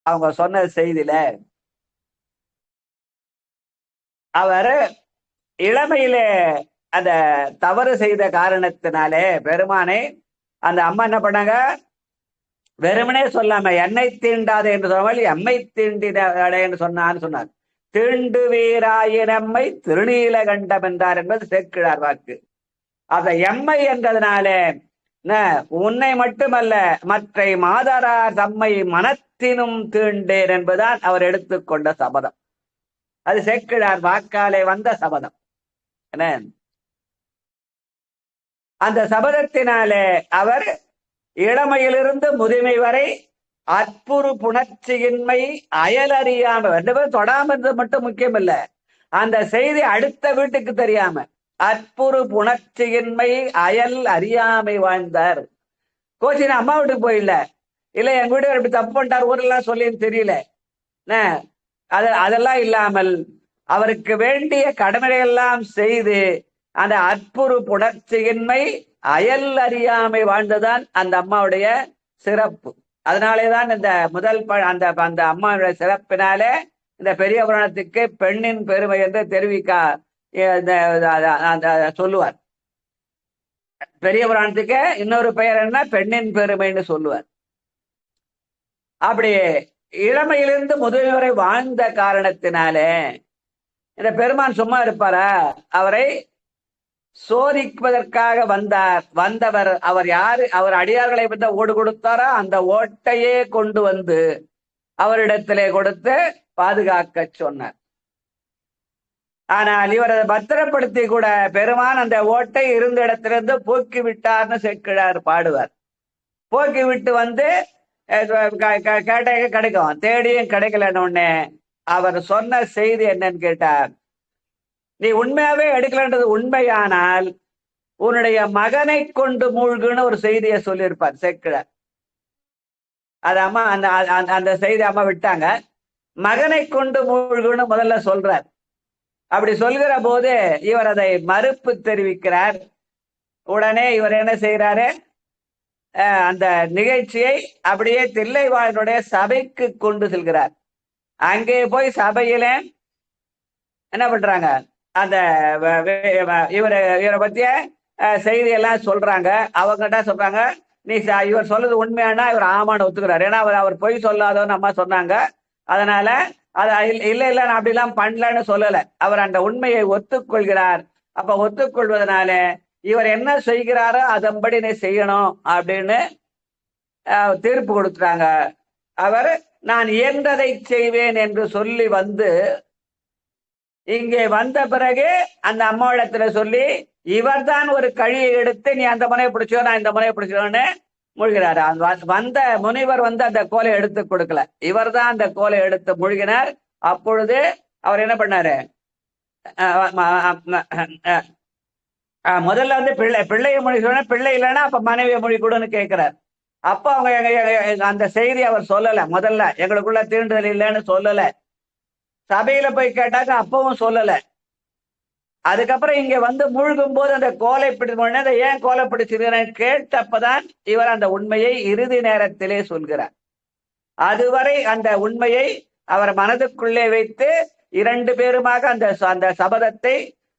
அவங்க சொன்ன செய்தியில அவர் இளமையிலே அந்த தவறு செய்த காரணத்தினாலே பெருமானை அந்த அம்மா என்ன பண்ணாங்க, வெறுமனே சொல்லாம என்னை தீண்டாதே என்று சொல்லாமல் எம்மை தீண்டினாடே என்று சொன்னான்னு சொன்னார். தீண்டு வீராயினம்மை திருநீல கண்டம் என்றார் என்பது சேக்கிழார் வாக்கு. அந்த எம்மை என்றதுனாலே உன்னை மட்டுமல்ல மற்ற மாதரார் தம்மை மனத்தினும் தீண்டேன் என்பதுதான் அவர் எடுத்துக்கொண்ட சபதம். அது சேக்கிழார் வாக்காலே வந்த சபதம். என்ன அந்த சபதத்தினாலே அவர் இளமையிலிருந்து முதுமை வரை அற்புறு புணர்ச்சியின்மை அயலறியாம ரெண்டு பேரும் தொடாம இருந்தது மட்டும் முக்கியம் இல்ல, அந்த செய்தி அடுத்த வீட்டுக்கு தெரியாம அற்புறு புணர்ச்சியின்மை அயல் அறியாமை வாழ்ந்தார். கோச்சின் அம்மா வீட்டுக்கு போயிடல, இல்ல எங்க வீடு இப்படி தப்பு பண்ணிட்டார் ஊரெல்லாம் சொல்லி தெரியல, அதெல்லாம் இல்லாமல் அவருக்கு வேண்டிய கடமைகளெல்லாம் செய்து அந்த அற்புறு புணர்ச்சியின்மை அயல் அறியாமை வாழ்ந்ததான் அந்த அம்மாவுடைய சிறப்பு. அதனாலேதான் இந்த முதல் அந்த அந்த அம்மாவுடைய சிறப்பினாலே இந்த பெரிய புராணத்துக்கு பெண்ணின் பெருமை என்று தெரிவிக்க சொல்லுவார். பெரிய புராணத்துக்கு இன்னொரு பெயர் என்ன, பெண்ணின் பெருமைன்னு சொல்லுவார். அப்படி இளமையிலிருந்து முதுமை வரை வாழ்ந்த காரணத்தினாலே இந்த பெருமான் சும்மா இருப்பாரா, அவரை சோதிப்பதற்காக வந்தவர் அவர் யாரு, அவர் அடியார்களை பற்றி ஓடு கொடுத்தாரா அந்த ஓட்டையே கொண்டு வந்து அவரிடத்திலே கொடுத்து பாதுகாக்க சொன்னார். ஆனால் இவர் அதை பத்திரப்படுத்தி கூட பெருமான் அந்த ஓட்டை இருந்த இடத்திலிருந்து போக்கி விட்டார்னு சேக்கிழார் பாடுவார். போக்கி விட்டு வந்து கேட்ட கிடைக்கும், தேடியும் கிடைக்கலன்னு உடனே அவர் சொன்ன செய்தி என்னன்னு கேட்டார், நீ உண்மையாவே எடுக்கலன்றது உண்மையானால் உன்னுடைய மகனை கொண்டு மூழ்குன்னு ஒரு செய்தியை சொல்லியிருப்பார் சேக்கிழார். அது அம்மா அந்த அந்த செய்தி அம்மா விட்டாங்க. மகனை கொண்டு மூழ்குன்னு முதல்ல சொல்றார். அப்படி சொல்கிற போது இவர் அதை மறுப்பு தெரிவிக்கிறார். உடனே இவர் என்ன செய்யறாரு, அந்த நிகழ்ச்சியை அப்படியே தில்லைவாழனுடைய சபைக்கு கொண்டு செல்கிறார். அங்கே போய் சபையில என்ன பண்றாங்க, அந்த இவரை பத்திய செய்தியெல்லாம் சொல்றாங்க. அவங்ககிட்ட சொல்றாங்க, நீ இவர் சொல்றது உண்மையானா இவர் ஆமான்னு ஒத்துக்கிறார். ஏன்னா அவர் பொய் சொல்லாதவன்னு அம்மா சொன்னாங்க. அதனால அது இல்ல இல்ல நான் அப்படிலாம் பண்ணலன்னு சொல்லல, அவர் அந்த உண்மையை ஒத்துக்கொள்கிறார். அப்ப ஒத்துக்கொள்வதனால இவர் என்ன செய்கிறாரோ அதன்படி நீ செய்யணும் அப்படின்னு தீர்ப்பு கொடுத்துறாங்க. அவர் நான் இயன்றதை செய்வேன் என்று சொல்லி வந்து இங்கே வந்த பிறகு அந்த அம்மாவிடத்துல சொல்லி இவர் தான் ஒரு கழியை எடுத்து நீ அந்த முனையை பிடிச்சோ நான் இந்த முனையை பிடிச்சோன்னு மூழ்கிறாரு. வந்த முனிவர் வந்து அந்த கோலை எடுத்து கொடுக்கல, இவர் தான் அந்த கோலை எடுத்து மூழ்கினார். அப்பொழுது அவர் என்ன பண்ணாரு, முதல்ல வந்து பிள்ளைய மொழி சொன்ன, பிள்ளை இல்லைன்னா அப்ப மனைவிய மொழி கூடன்னு கேட்கிறார். அப்ப அவங்க அந்த செய்தி அவர் சொல்லல, முதல்ல எங்களுக்குள்ள தீண்டுதல் இல்லைன்னு சொல்லல. சபையில போய் கேட்டாக்க அப்பவும் சொல்லல. அதுக்கப்புறம் இங்க வந்து மூழ்கும் போது அந்த கோலை பிடித்த ஏன் கோலை பிடிச்சிருக்கிறேன் கேட்டப்பதான் இவர் அந்த உண்மையை இறுதி நேரத்திலே சொல்கிறார். அதுவரை அந்த உண்மையை அவர் மனதுக்குள்ளே வைத்து இரண்டு பேருமாக அந்த அந்த சபதத்தை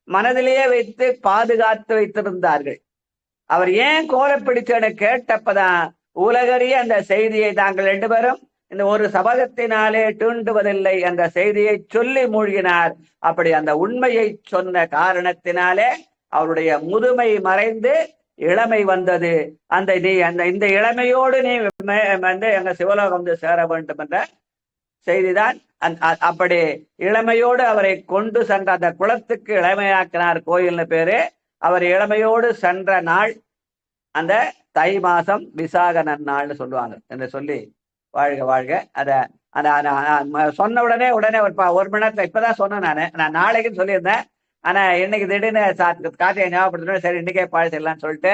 மனதிலேயே வைத்து பாதுகாத்து வைத்திருந்தார்கள். அவர் ஏன் கோலை பிடிச்சேன்னு கேட்டப்பதான் உலகறிய அந்த செய்தியை தாங்கள் ரெண்டு பேரும் இந்த ஒரு சபதத்தினாலே தூண்டுவதில்லை என்ற செய்தியை சொல்லி மூழ்கினார். அப்படி அந்த உண்மையை சொன்ன காரணத்தினாலே அவருடைய முதுமை மறைந்து இளமை வந்தது. அந்த நீ அந்த இந்த இளமையோடு நீ வந்து எங்க சிவலோகம் வந்து சேர வேண்டும் என்ற செய்திதான். அப்படி இளமையோடு அவரை கொண்டு சென்ற அந்த குளத்துக்கு இளமையாக்கினார் கோயில்னு பேரு. அவர் இளமையோடு சென்ற நாள் அந்த தை மாசம் விசாக நன்னாள்னு சொல்லுவாங்க என்று சொல்லி வாழ்க வாழ்க. அத சொன்ன உடனே ஒரு மணி நேரத்துல இப்பதான் சொன்னேன். நான் நாளைக்குன்னு சொல்லியிருந்தேன். ஆனா இன்னைக்கு திடீர்னு கார்த்திகை ஞாபகப்படுத்தணும், சரி இன்னைக்கே பாழ்ச்சிடலாம்னு சொல்லிட்டு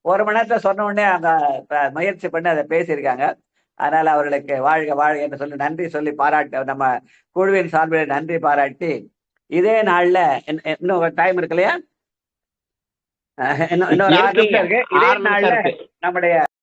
ஒரு மணி நேரத்துல சொன்ன உடனே அவங்க முயற்சி பண்ணி அதை பேசியிருக்காங்க. அதனால அவர்களுக்கு வாழ்க வாழ்க என்று சொல்லி நன்றி சொல்லி பாராட்டி நம்ம குழுவின் சார்பில் நன்றி பாராட்டி இதே நாள்ல இன்னும் டைம் இருக்கு இல்லையா, இன்னொரு 6 நிமிஷம் இருக்கு. இதே நாள்ல நம்முடைய